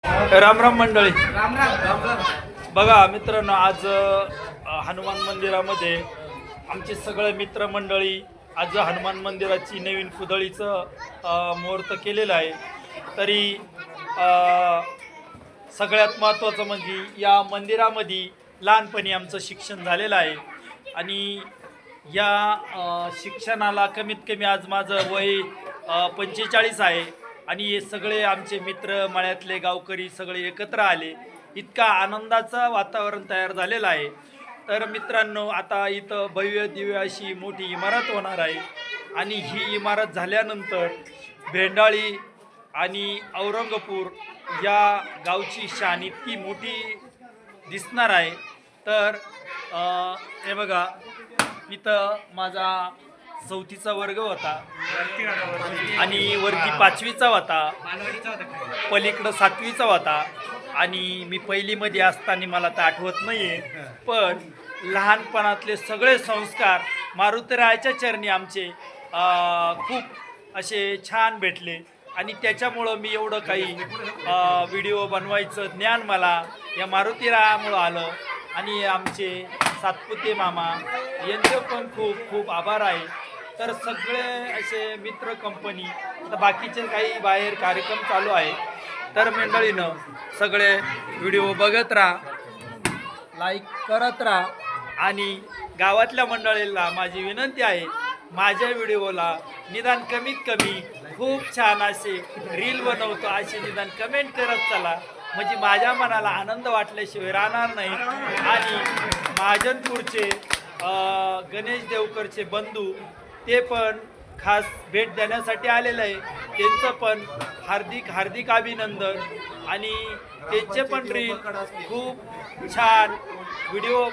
राम राम मंडळी. राम राम राम राम. बघा मित्रांनो, आज हनुमान मंदिरामध्ये आमचे सगळे मित्रमंडळी आज हनुमान मंदिराची नवीन पुतळीचं मुहूर्त केलेलं आहे. तरी सगळ्यात महत्त्वाचं म्हणजे या मंदिरामध्ये लहानपणी आमचं शिक्षण झालेलं आहे आणि या शिक्षणाला कमीत कमी आज माझं वय 45 आहे आणि हे सगळे आमचे मित्र मळ्यातले गावकरी सगळे एकत्र आले. इतका आनंदाचं वातावरण तयार झालेलं आहे. तर मित्रांनो, आता इथं भव्य दिव्य अशी मोठी इमारत होणार आहे आणि ही इमारत झाल्यानंतर भेंडाळी आणि औरंगपूर या गावची शान इतकी मोठी दिसणार आहे. तर हे बघा, इथं माझा 4थीचा वर्ग होता आणि वरती 5वीचा होता, पलीकडं 7वीचा होता आणि मी पहिलीमध्ये असताना मला तर आठवत नाही आहे, पण लहानपणातले सगळे संस्कार मारुतीरायाच्या चरणी आमचे खूप असे छान भेटले आणि त्याच्यामुळं मी एवढं काही व्हिडिओ बनवायचं ज्ञान मला या मारुतीरायामुळं आलं आणि आमचे सातपुते मामा यांचे पण खूप खूप आभार आहे. तर सगळे असे मित्र कंपनी, आता बाकीचे काही बाहेर कार्यक्रम चालू आहे. तर मंडळीनं सगळे व्हिडिओ बघत राहा, लाईक करत राहा आणि गावातल्या मंडळींना माझी विनंती आहे, माझ्या व्हिडिओला निदान कमीत कमी खूप छान असे रील बनवतो असे निदान कमेंट करत चला, म्हणजे माझ्या मनाला आनंद वाटल्याशिवाय राहणार नाही. आणि महाजनपूरचे गणेश देवकरचे बंधू ते पण खास भेट देण्यासाठी आलेलं आहे. त्यांचं पण हार्दिक हार्दिक अभिनंदन आणि त्यांचे पण रील खूप छान व्हिडिओ